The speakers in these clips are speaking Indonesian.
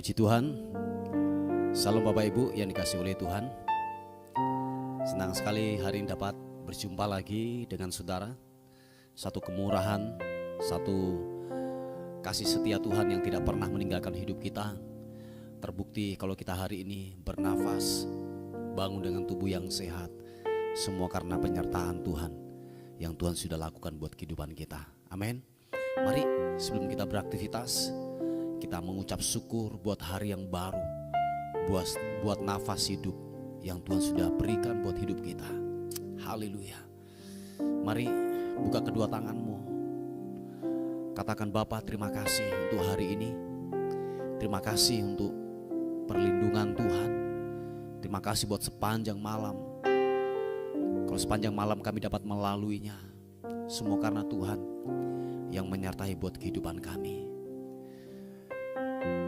Puji Tuhan. Salam Bapak Ibu yang dikasihi oleh Tuhan. Senang sekali hari ini dapat berjumpa lagi dengan saudara. Satu kemurahan, satu kasih setia Tuhan yang tidak pernah meninggalkan hidup kita. Terbukti kalau kita hari ini bernafas, bangun dengan tubuh yang sehat, semua karena penyertaan Tuhan yang Tuhan sudah lakukan buat kehidupan kita. Amin. Mari sebelum kita beraktivitas, kita mengucap syukur buat hari yang baru, buat nafas hidup yang Tuhan sudah berikan buat hidup kita. Haleluya. Mari buka kedua tanganmu, katakan Bapa, terima kasih untuk hari ini. Terima kasih untuk perlindungan Tuhan. Terima kasih buat sepanjang malam. Kalau sepanjang malam kami dapat melaluinya, semua karena Tuhan yang menyertai buat kehidupan kami.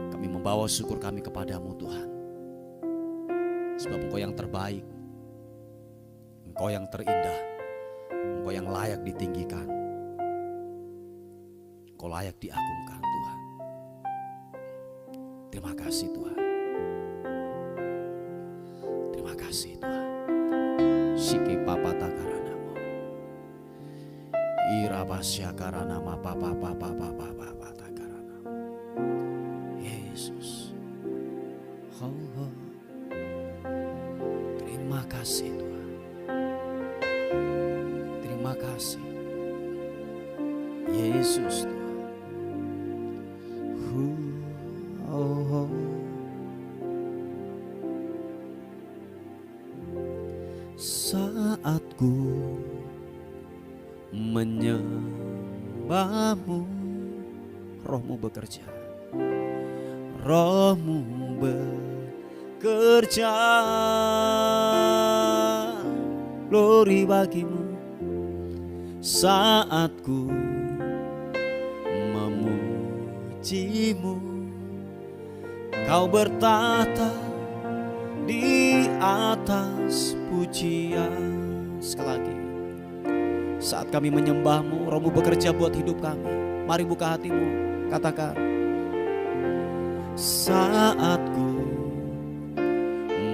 Kami membawa syukur kami kepadamu Tuhan. Sebab Engkau yang terbaik, Engkau yang terindah, Engkau yang layak ditinggikan, Engkau layak diagungkan Tuhan. Terima kasih Tuhan. Terima kasih Tuhan. Siki papa takaranamo, irabasya karanama papa takaranamo. Yesus, oh. Terima kasih Tuhan. Terima kasih Yesus Tuhan. Oh. Saat ku menyembahmu, Rohmu bekerja. Rohmu bekerja, glory bagimu. Saat ku memujimu, Kau bertata di atas pujian. Sekali lagi, saat kami menyembahmu, Rohmu bekerja buat hidup kami. Mari buka hatimu, katakan. Saat ku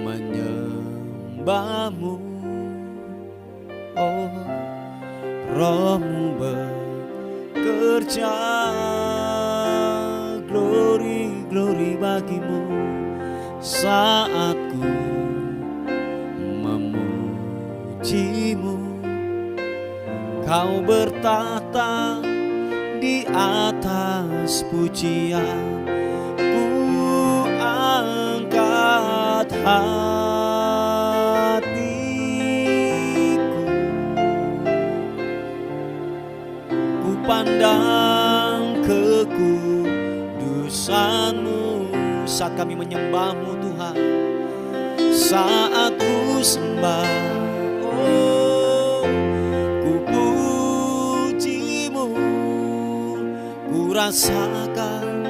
menyembahmu, oh, Rohmu bekerja, glory bagimu. Saat ku memujimu, Kau bertata di atas pujian. Ku angkat hatiku, ku pandang kekudusan-Mu. Saat kami menyembah-Mu Tuhan, saat ku sembah, oh, ku puji-Mu, ku rasakan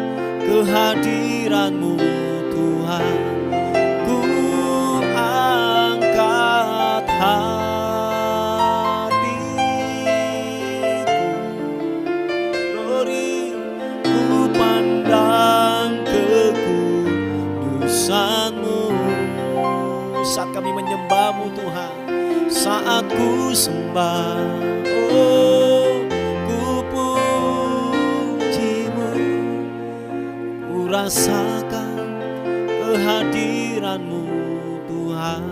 kehadiran-Mu Tuhan. Ku angkat hatiku, glory, ku pandang kekudusan-Mu. Saat kami menyembah-Mu Tuhan, saat ku sembah, oh, ku puji-Mu, ku rasakan kehadiran-Mu Tuhan.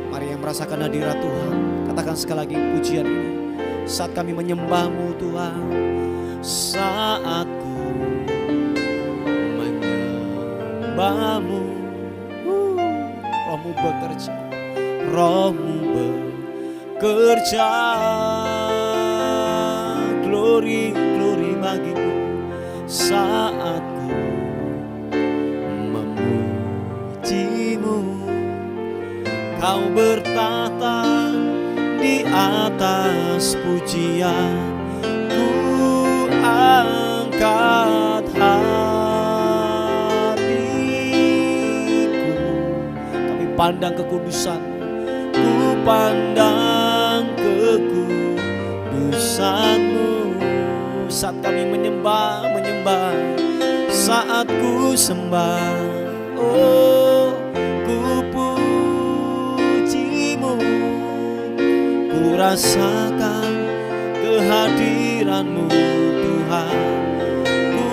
Mari yang merasakan hadirat Tuhan, katakan sekali lagi pujian ini. Saat kami menyembah-Mu Tuhan, saat ku menyembah-Mu, Rohmu bekerja, Rohmu bekerja, glory bagimu. Saat ku memuji-Mu, Kau bertata di atas pujian. Ku angkat hatiku, kami pandang kekudusan-Mu. Ku pandang kekudusan-Mu. Saat kami menyembah, saat ku sembah. Oh, ku pujimu, ku rasakan kehadiranmu Tuhan. Ku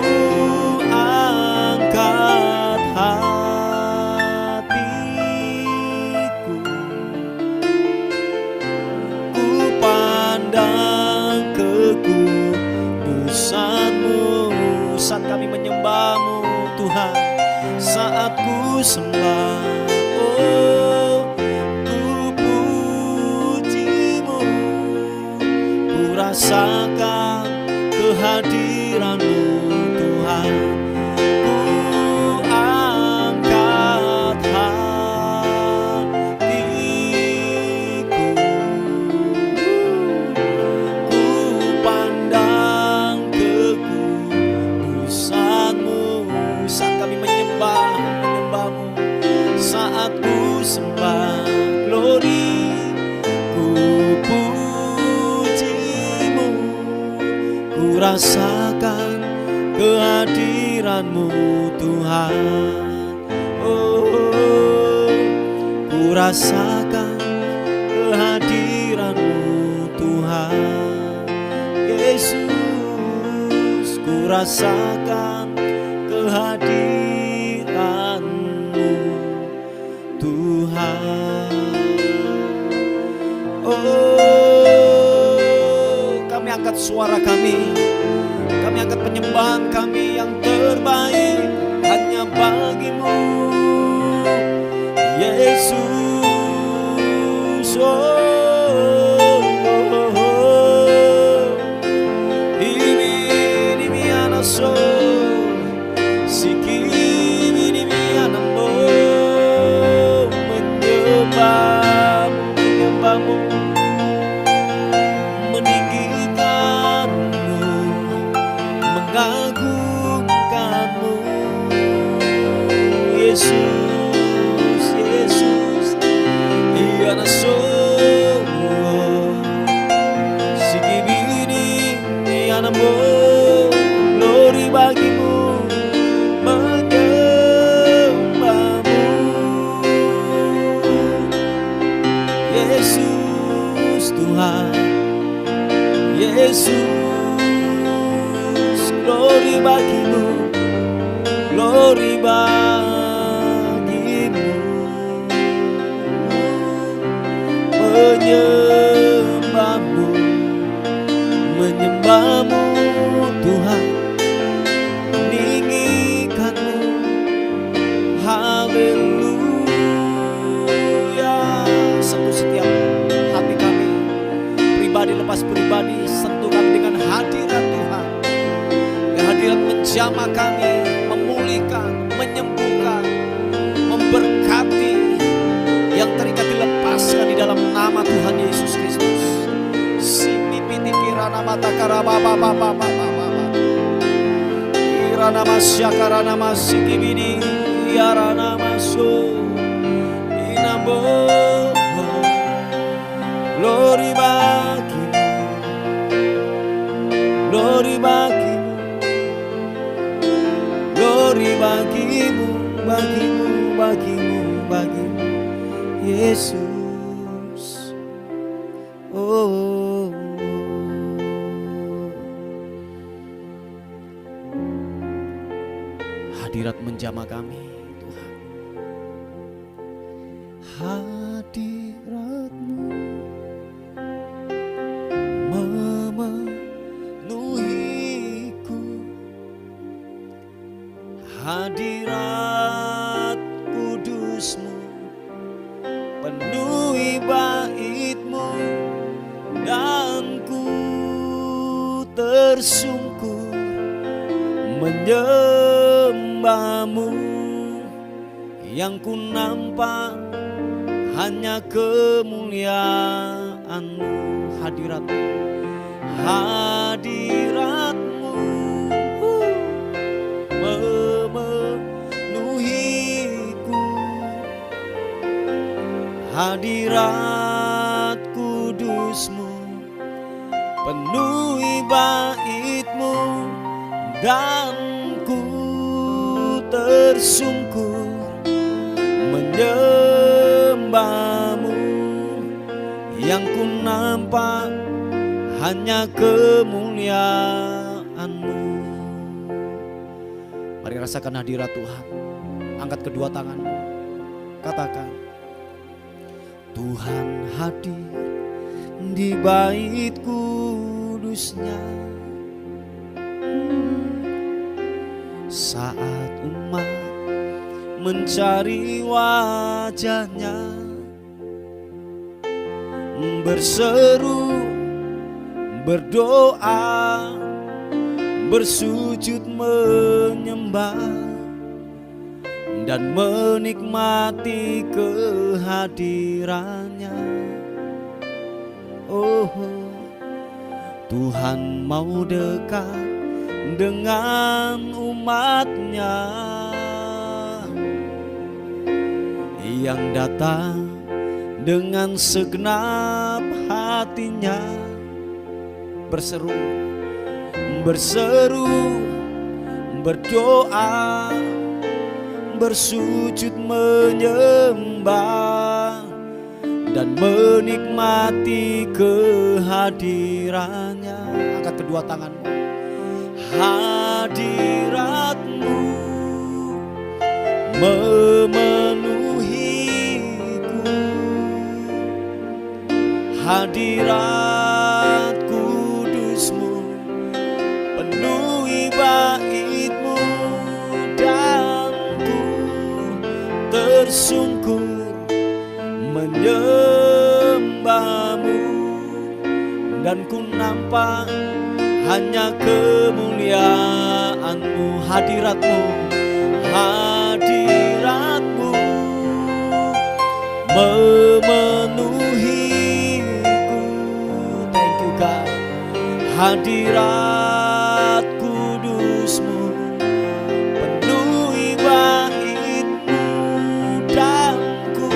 angkat hatiku, ku pandang kekudusan-Mu. Saat kami menyembah-Mu Tuhan, saat ku sembah. Oh, ku pujimu, ku rasakan kehadiran-Mu Tuhan. Ku angkat hatiku, ku pandang kekudusan-Mu. Saat kami menyembah-Mu, saat ku sembah, glory, ku pujimu, ku rasakan kehadiran-Mu Tuhan. Oh, ku rasakan kehadiran-Mu Tuhan. Yesus, ku rasakan kehadiran-Mu Tuhan. Oh, kami angkat suara kami angkat penyembahan kami yang terbaik hanya bagi-Mu, Yesus. Oh, ini anaso menyembah-Mu, meninggikan-Mu, mengagungkan-Mu, Yesus, Yesus. Iya naso sigibini ianamo, glory bagi-Mu, Yesus Tuhan, Yesus, glory bagi-Mu, glory bagi-Mu. Menyembah-Mu, menyembah-Mu Tuhan, meninggikan-Mu, haleluya. Sentuh setiap hati kami, pribadi lepas pribadi, sentuh kami dengan hadirat Tuhan. Kehadirat menjamah kami, memulihkan, menyembuhkan, memberkati, yang terikat dilepaskan di dalam nama Tuhan Yesus Kristus. Sini piti kirana mata karaba baba baba baba, kirana masya karana masiki bini, yarana masu inambo. Glory bagi-Mu, glory bagi-Mu, glory bagi-Mu, bagi-Mu, bagi-Mu, bagi-Mu, Yesus. Oh, hadirat menjamah kami Tuhan. Hadirat-Mu memenuhiku, hadirat kudus-Mu penuhi bait-Mu, dan ku tersungkur menyembah-Mu. Yang ku nampak hanya kemuliaan-Mu, hadirat-Mu, hadirat-Mu memenuhiku, hadirat kudus-Mu penuhi bait-Mu, dan ku tersungkur menyembahmu. Yang ku nampak hanya kemuliaan-Mu. Mari rasakan hadirat Tuhan. Angkat kedua tanganmu, katakan, Tuhan hadir di bait kudusnya. Saat umat mencari wajahnya, berseru, berdoa, bersujud menyembah, dan menikmati kehadirannya. Oh, Tuhan mau dekat dengan umatnya yang datang dengan segenap hatinya, berseru, berdoa, bersujud menyembah, dan menikmati kehadirannya. Angkat kedua tanganmu. Hadirat-Mu memenuhiku, hadirat kudus-Mu penuhi bait-Mu, dan ku tersungkur menyembah-Mu, dan ku nampak hanya kemuliaan-Mu. Hadirat-Mu, hadirat-Mu memenuhiku. Thank you God. Hadirat kudus-Mu penuhi bait-Mu, dan ku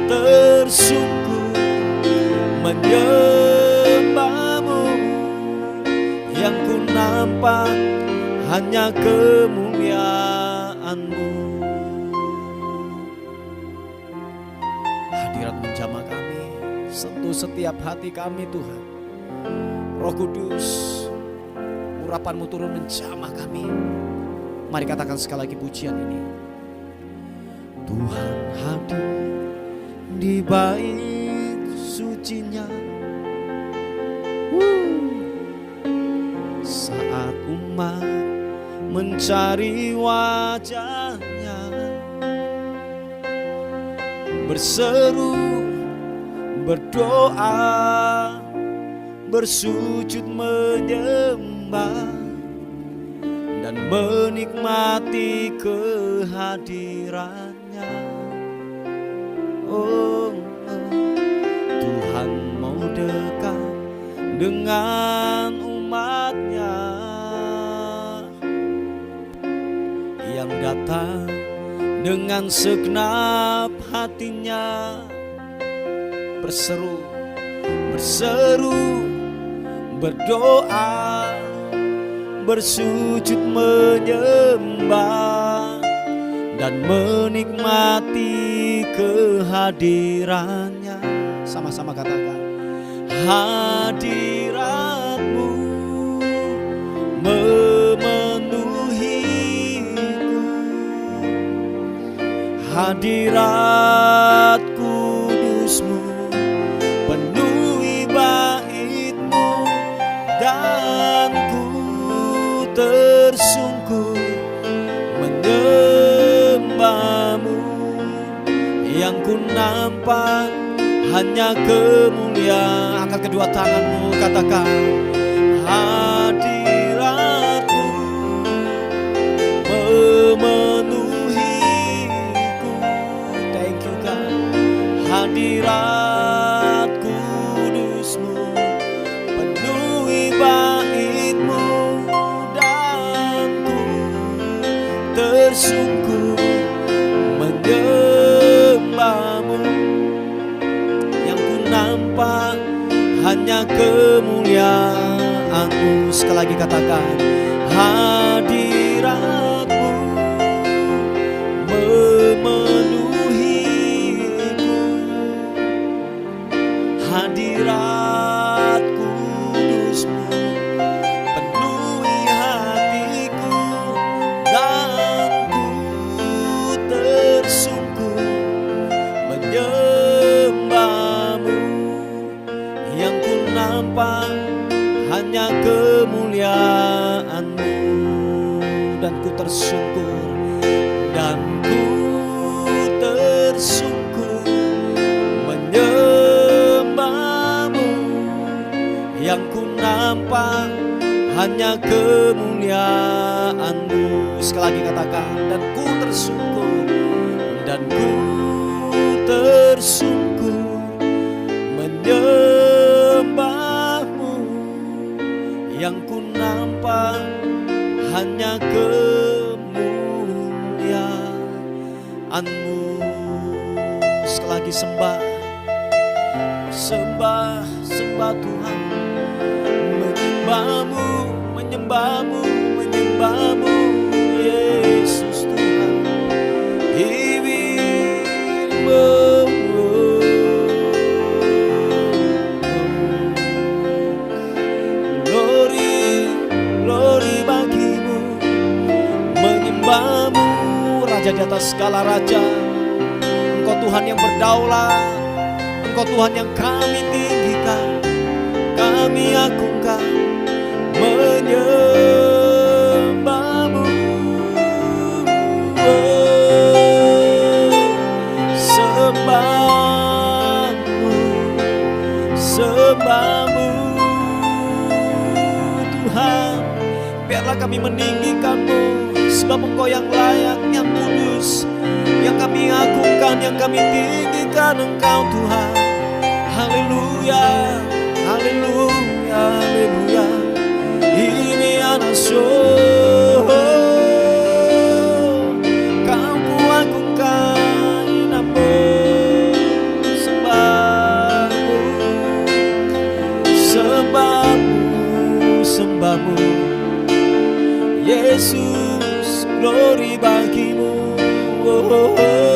tersungkur menyembah-Mu. Yang ku nampak hanya kemuliaan-Mu. Hadirat menjamah kami, sentuh setiap hati kami Tuhan. Roh Kudus, urapan-Mu turun menjamah kami. Mari katakan sekali lagi pujian ini. Tuhan hadir di bait sucinya. Saat umat mencari wajahnya, berseru, berdoa, bersujud menyembah, dan menikmati kehadirannya. Oh, Tuhan mau dekat dengan umatnya yang datang dengan segenap hatinya, berseru, berdoa, bersujud menyembah, dan menikmati kehadirannya. Sama-sama katakan, hadirat-Mu memenuhiku, hadirat kudus-Mu penuhi bait-Mu, dan ku tersungkur menyembah-Mu. Yang ku nampak hanya kemuliaan. Angkat kedua tanganmu, katakan, hadirat-Mu memenuhiku. Thank you God. Hadirat kudus-Mu penuhi bait-Mu, dan ku tersungkur menyembah-Mu. Yang ku nampak hanya kemuliaan-Mu. Sekali lagi katakan, hadirat-Mu tersungkur, dan ku tersungkur menyembahmu. Yang ku nampak hanya kemuliaan-Mu. Sekali lagi katakan, dan ku tersungkur, dan ku tersungkur menyembahmu. Yang ku nampak hanya kemuliaan-Mu. Sekali lagi sembah, sembah, sembah Tuhan. Menyembahmu, menyembahmu, menyembahmu, Yesus Tuhan. Glory, glory bagimu. Menyembahmu, Raja di atas segala raja. Engkau Tuhan yang berdaulat, Engkau Tuhan yang kami tinggikan, kami agungkan. Menyembahmu, sembahmu, sembahmu Tuhan. Biarlah kami meninggikan-Mu, sebab Engkau yang layak, yang kudus, yang kami agungkan, yang kami tinggikan Engkau Tuhan. Haleluya, haleluya, haleluya. Ini anak Kau kuagungkan namamu. Sembahmu, sembahmu, sembahmu, Yesus, glory bagimu. Glory.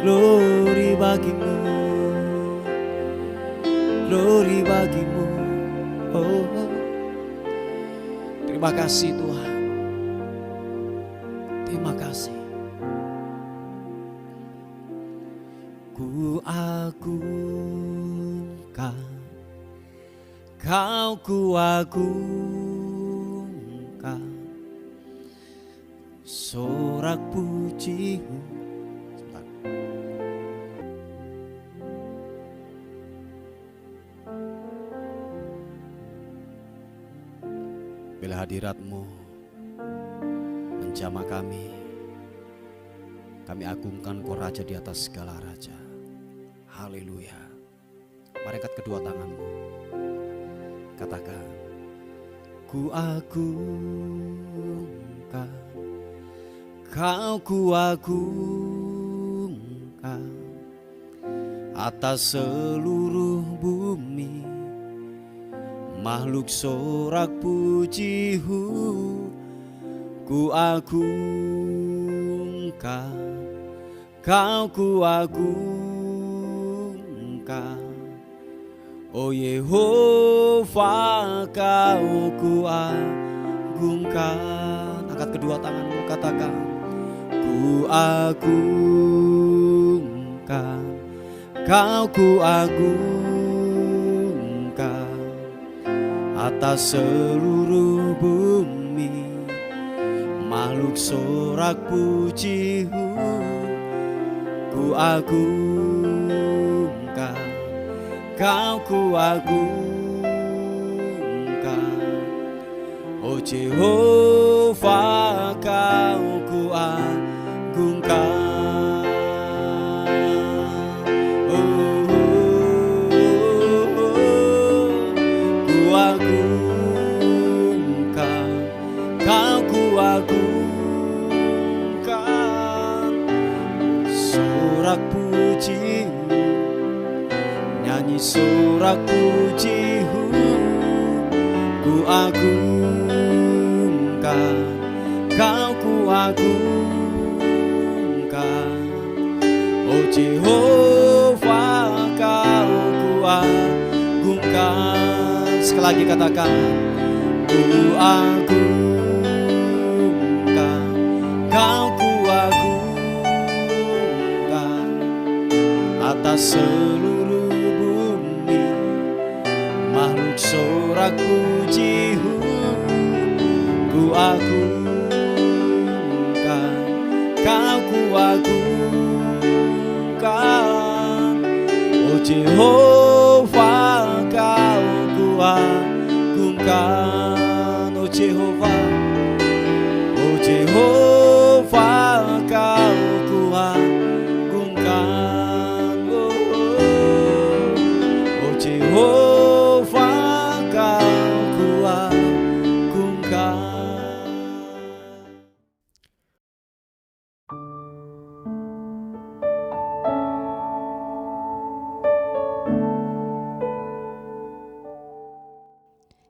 Glory bagimu, glory bagimu. Oh, terima kasih Tuhan, terima kasih. Ku agungkan, Kau ku agungkan, sorak pujimu. Bila hadirat-Mu menjamah kami agungkan Kau Raja di atas segala raja. Haleluya. Mari angkat kedua tanganmu, katakan, ku agungkan, Kau ku agungkan atas seluruh bumi. Makhluk sorak pujimu, ku agungkan, Kau ku agungkan. Oh Yehova, Kau ku agungkan. Angkat kedua tanganmu, katakan, ku agungkan, Kau ku agungkan atas seluruh bumi. Makhluk sorak pujimu, ku agungkan, Kau ku agungkan. Oh Jehovah, Kau ku agungkan. Sorak pujimu, nyanyi sorak pujimu, ku agungkan, Kau ku agungkan. Oh Jehovah, Kau ku agungkan. Sekali lagi katakan, Ku agungkan, Kau ku agungkan atas seluruh bumi, makhluk sorak pujimu. Ku agungkan, Kau ku agungkan, oh Jehovah, Kau ku agungkan, oh Jehovah, oh Jehovah, Kau ku agungkan, oh Jehovah, Kau ku agungkan.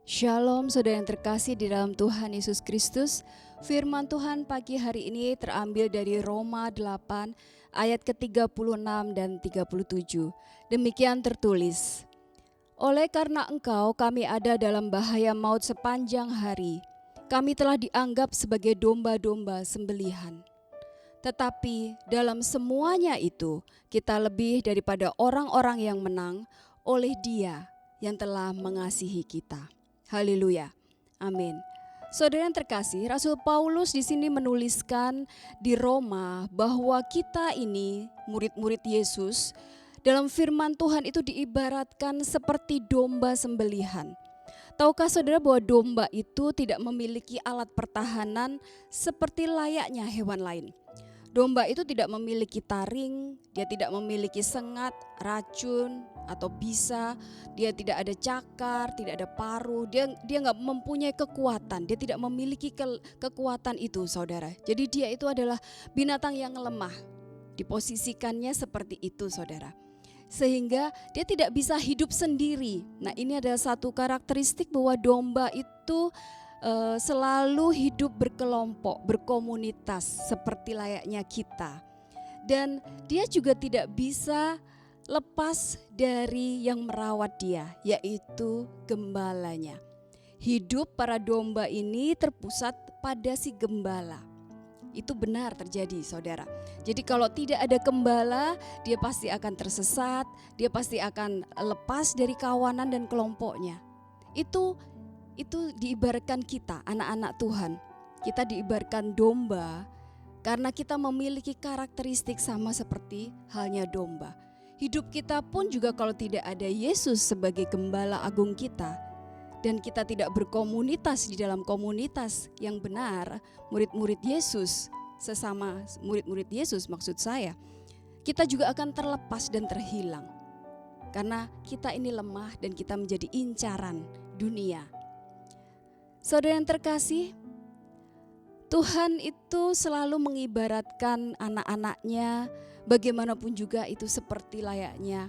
Shalom saudara yang terkasih di dalam Tuhan Yesus Kristus. Firman Tuhan pagi hari ini terambil dari Roma 8 ayat ke-36 dan 37. Demikian tertulis, oleh karena engkau kami ada dalam bahaya maut sepanjang hari. Kami telah dianggap sebagai domba-domba sembelihan. Tetapi dalam semuanya itu kita lebih daripada orang-orang yang menang oleh Dia yang telah mengasihi kita. Haleluya. Amin. Saudara yang terkasih, Rasul Paulus di sini menuliskan di Roma bahwa kita ini murid-murid Yesus dalam firman Tuhan itu diibaratkan seperti domba sembelihan. Tahukah saudara bahwa domba itu tidak memiliki alat pertahanan seperti layaknya hewan lain? Domba itu tidak memiliki taring, dia tidak memiliki sengat, racun, atau bisa, dia tidak ada cakar, tidak ada paruh, dia nggak mempunyai kekuatan, dia tidak memiliki kekuatan itu saudara. Jadi dia itu adalah binatang yang lemah, diposisikannya seperti itu saudara. Sehingga dia tidak bisa hidup sendiri. Nah ini adalah satu karakteristik bahwa domba itu selalu hidup berkelompok, berkomunitas seperti layaknya kita. Dan dia juga tidak bisa lepas dari yang merawat dia, yaitu gembalanya. Hidup para domba ini terpusat pada si gembala. Itu benar terjadi saudara. Jadi kalau tidak ada gembala, dia pasti akan tersesat, dia pasti akan lepas dari kawanan dan kelompoknya. Itu diibaratkan kita, anak-anak Tuhan. Kita diibaratkan domba karena kita memiliki karakteristik sama seperti halnya domba. Hidup kita pun juga kalau tidak ada Yesus sebagai gembala agung kita, dan kita tidak berkomunitas di dalam komunitas yang benar, murid-murid Yesus, sesama murid-murid Yesus maksud saya, kita juga akan terlepas dan terhilang. Karena kita ini lemah dan kita menjadi incaran dunia. Saudara yang terkasih, Tuhan itu selalu mengibaratkan anak-anaknya, bagaimanapun juga itu seperti layaknya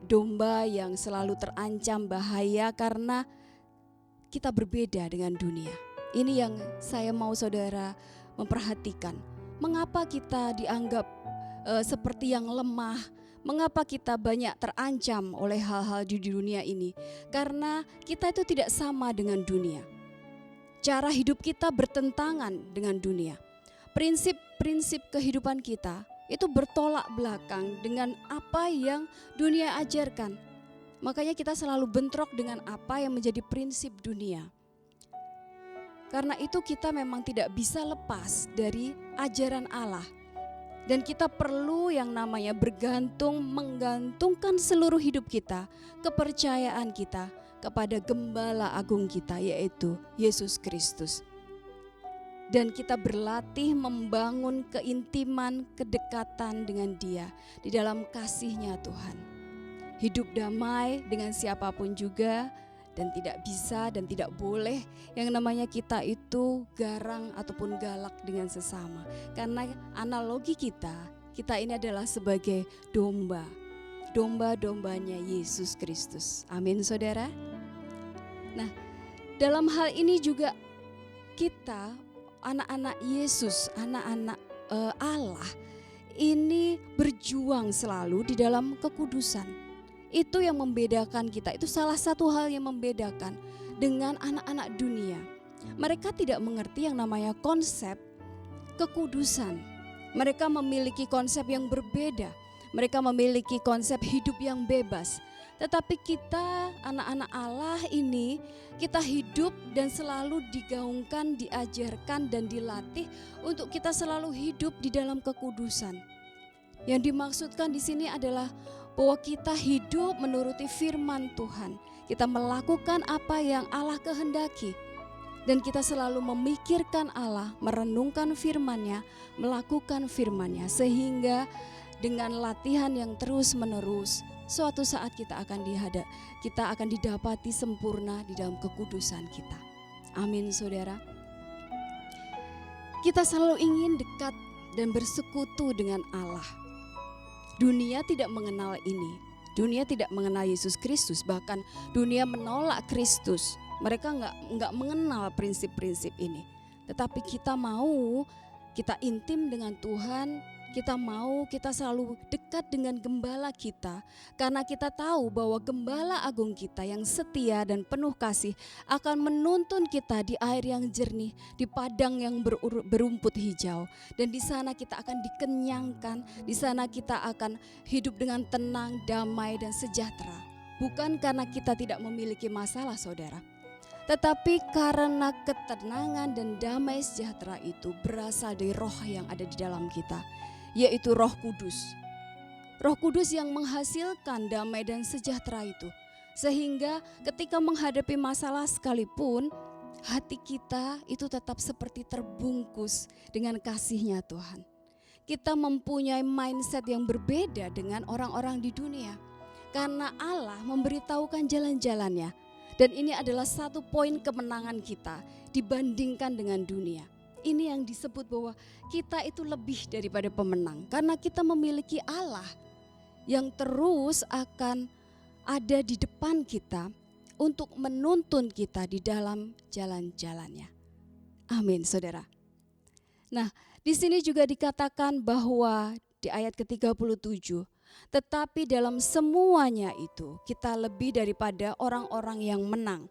domba yang selalu terancam bahaya karena kita berbeda dengan dunia. Ini yang saya mau saudara memperhatikan. Mengapa kita dianggap seperti yang lemah? Mengapa kita banyak terancam oleh hal-hal di dunia ini? Karena kita itu tidak sama dengan dunia. Cara hidup kita bertentangan dengan dunia. Prinsip-prinsip kehidupan kita itu bertolak belakang dengan apa yang dunia ajarkan. Makanya kita selalu bentrok dengan apa yang menjadi prinsip dunia. Karena itu kita memang tidak bisa lepas dari ajaran Allah. Dan kita perlu yang namanya menggantungkan seluruh hidup kita, kepercayaan kita kepada Gembala Agung kita, yaitu Yesus Kristus. Dan kita berlatih membangun keintiman, kedekatan dengan Dia di dalam kasih-Nya Tuhan. Hidup damai dengan siapapun juga, dan tidak bisa dan tidak boleh yang namanya kita itu garang ataupun galak dengan sesama. Karena analogi kita ini adalah sebagai domba. Domba-dombanya Yesus Kristus. Amin saudara. Nah, dalam hal ini juga kita anak-anak Yesus, anak-anak Allah ini berjuang selalu di dalam kekudusan. Itu yang membedakan kita, itu salah satu hal yang membedakan dengan anak-anak dunia. Mereka tidak mengerti yang namanya konsep kekudusan. Mereka memiliki konsep yang berbeda. Mereka memiliki konsep hidup yang bebas. Tetapi kita anak-anak Allah ini, kita hidup dan selalu digaungkan, diajarkan dan dilatih untuk kita selalu hidup di dalam kekudusan. Yang dimaksudkan di sini adalah bahwa kita hidup menuruti firman Tuhan. Kita melakukan apa yang Allah kehendaki. Dan kita selalu memikirkan Allah, merenungkan firman-Nya, melakukan firman-Nya. Sehingga dengan latihan yang terus-menerus, suatu saat kita akan didapati sempurna di dalam kekudusan kita. Amin saudara. Kita selalu ingin dekat dan bersekutu dengan Allah. Dunia tidak mengenal ini. Dunia tidak mengenal Yesus Kristus, bahkan dunia menolak Kristus. Mereka nggak mengenal prinsip-prinsip ini. Tetapi kita mau, kita intim dengan Tuhan, kita selalu dekat dengan gembala kita. Karena kita tahu bahwa gembala agung kita yang setia dan penuh kasih akan menuntun kita di air yang jernih, di padang yang berumput hijau. Dan di sana kita akan dikenyangkan, di sana kita akan hidup dengan tenang, damai dan sejahtera. Bukan karena kita tidak memiliki masalah saudara, tetapi karena ketenangan dan damai sejahtera itu berasal dari roh yang ada di dalam kita, yaitu Roh Kudus. Roh Kudus yang menghasilkan damai dan sejahtera itu. Sehingga ketika menghadapi masalah sekalipun, hati kita itu tetap seperti terbungkus dengan kasih-Nya Tuhan. Kita mempunyai mindset yang berbeda dengan orang-orang di dunia. Karena Allah memberitahukan jalan-jalan-Nya. Dan ini adalah satu poin kemenangan kita dibandingkan dengan dunia. Ini yang disebut bahwa kita itu lebih daripada pemenang. Karena kita memiliki Allah yang terus akan ada di depan kita untuk menuntun kita di dalam jalan-jalannya. Amin saudara. Nah di sini juga dikatakan bahwa di ayat ke-37, tetapi dalam semuanya itu kita lebih daripada orang-orang yang menang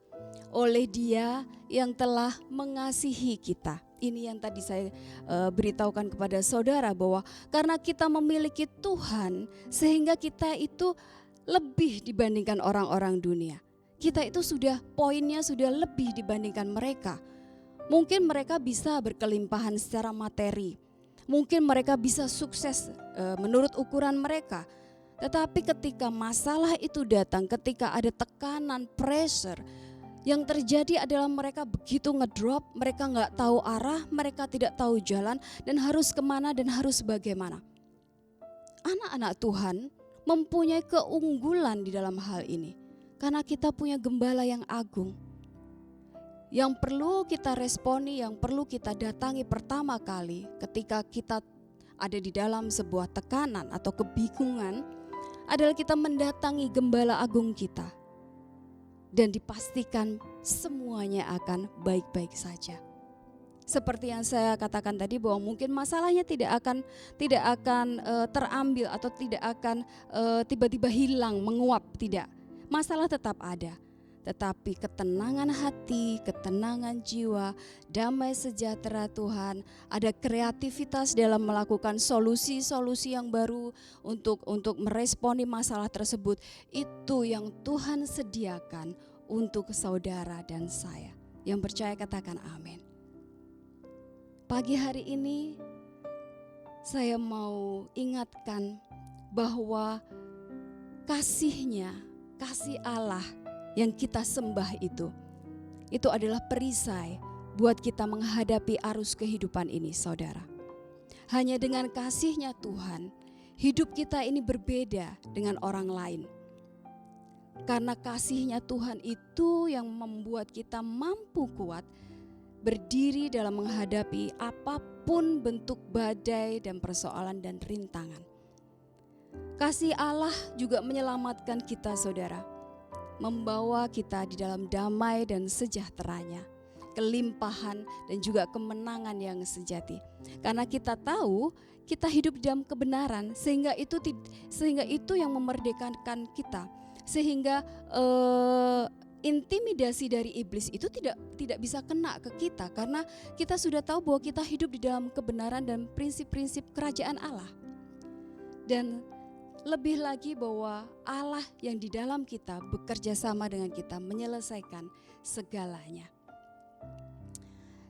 oleh Dia yang telah mengasihi kita. Ini yang tadi saya beritahukan kepada saudara bahwa karena kita memiliki Tuhan sehingga kita itu lebih dibandingkan orang-orang dunia. Kita itu poinnya sudah lebih dibandingkan mereka. Mungkin mereka bisa berkelimpahan secara materi. Mungkin mereka bisa sukses menurut ukuran mereka. Tetapi ketika masalah itu datang, ketika ada tekanan, pressure, yang terjadi adalah mereka begitu ngedrop, mereka gak tahu arah, mereka tidak tahu jalan dan harus kemana dan harus bagaimana. Anak-anak Tuhan mempunyai keunggulan di dalam hal ini. Karena kita punya gembala yang agung. Yang perlu kita responi, yang perlu kita datangi pertama kali ketika kita ada di dalam sebuah tekanan atau kebingungan adalah kita mendatangi gembala agung kita. Dan dipastikan semuanya akan baik-baik saja. Seperti yang saya katakan tadi bahwa mungkin masalahnya tidak akan terambil atau tidak akan tiba-tiba hilang, menguap, tidak. Masalah tetap ada. Tetapi ketenangan hati, ketenangan jiwa, damai sejahtera Tuhan, ada kreativitas dalam melakukan solusi-solusi yang baru untuk meresponi masalah tersebut. Itu yang Tuhan sediakan untuk saudara dan saya. Yang percaya katakan amin. Pagi hari ini saya mau ingatkan bahwa kasih Allah yang kita sembah itu adalah perisai buat kita menghadapi arus kehidupan ini saudara. Hanya dengan kasih-Nya Tuhan, hidup kita ini berbeda dengan orang lain. Karena kasih-Nya Tuhan itu yang membuat kita mampu kuat berdiri dalam menghadapi apapun bentuk badai dan persoalan dan rintangan. Kasih Allah juga menyelamatkan kita saudara. Membawa kita di dalam damai dan sejahteranya, kelimpahan dan juga kemenangan yang sejati. Karena kita tahu kita hidup dalam kebenaran sehingga itu yang memerdekakan kita. Sehingga intimidasi dari iblis itu tidak bisa kena ke kita, karena kita sudah tahu bahwa kita hidup di dalam kebenaran dan prinsip-prinsip kerajaan Allah. Dan lebih lagi bahwa Allah yang di dalam kita bekerja sama dengan kita menyelesaikan segalanya.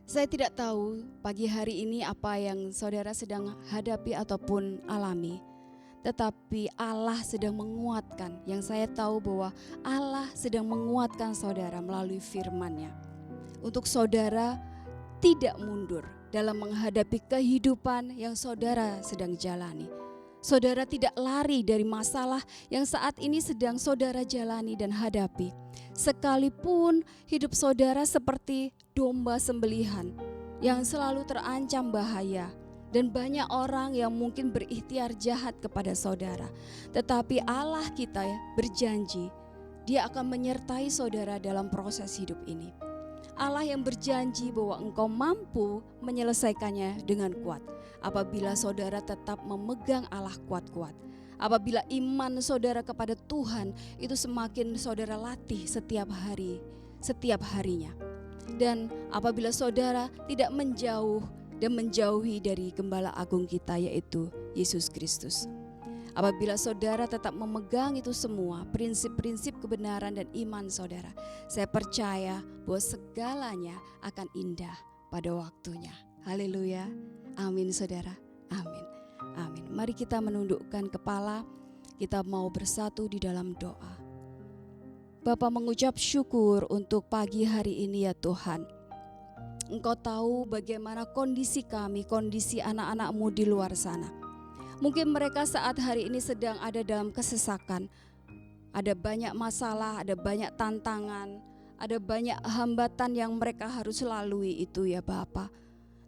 Saya tidak tahu pagi hari ini apa yang saudara sedang hadapi ataupun alami, tetapi Allah sedang menguatkan. Yang saya tahu bahwa Allah sedang menguatkan saudara melalui firman-Nya, untuk saudara tidak mundur dalam menghadapi kehidupan yang saudara sedang jalani. Saudara tidak lari dari masalah yang saat ini sedang saudara jalani dan hadapi. Sekalipun hidup saudara seperti domba sembelihan yang selalu terancam bahaya, dan banyak orang yang mungkin berikhtiar jahat kepada saudara, tetapi Allah kita berjanji Dia akan menyertai saudara dalam proses hidup ini. Allah yang berjanji bahwa engkau mampu menyelesaikannya dengan kuat apabila saudara tetap memegang Allah kuat-kuat. Apabila iman saudara kepada Tuhan itu semakin saudara latih setiap hari, setiap harinya. Dan apabila saudara tidak menjauh dan menjauhi dari Gembala Agung kita, yaitu Yesus Kristus. Apabila saudara tetap memegang itu semua, prinsip-prinsip kebenaran dan iman saudara, saya percaya bahwa segalanya akan indah pada waktunya. Haleluya. Amin saudara. Amin. Amin. Mari kita menundukkan kepala, kita mau bersatu di dalam doa. Bapa, mengucap syukur untuk pagi hari ini ya Tuhan. Engkau tahu bagaimana kondisi kami, kondisi anak-anak-Mu di luar sana. Mungkin mereka saat hari ini sedang ada dalam kesesakan. Ada banyak masalah, ada banyak tantangan, ada banyak hambatan yang mereka harus lalui itu ya Bapa.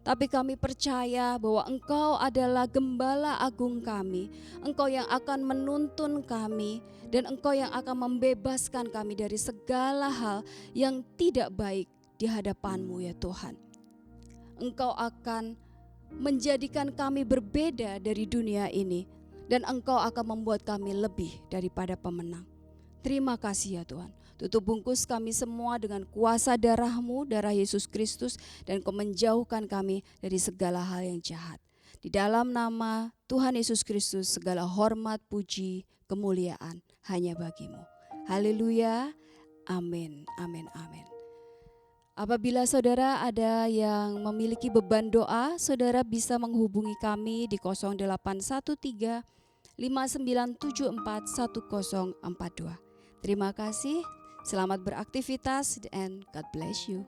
Tapi kami percaya bahwa Engkau adalah Gembala Agung kami. Engkau yang akan menuntun kami, dan Engkau yang akan membebaskan kami dari segala hal yang tidak baik di hadapan-Mu ya Tuhan. Engkau akan menjadikan kami berbeda dari dunia ini, dan Engkau akan membuat kami lebih daripada pemenang. Terima kasih ya Tuhan. Tutup bungkus kami semua dengan kuasa darah-Mu, darah Yesus Kristus, dan Kau menjauhkan kami dari segala hal yang jahat. Di dalam nama Tuhan Yesus Kristus, segala hormat, puji, kemuliaan hanya bagi-Mu. Haleluya. Amin, amin, amin. Apabila saudara ada yang memiliki beban doa, saudara bisa menghubungi kami di 0813 5974 1042. Terima kasih, selamat beraktivitas, and God bless you.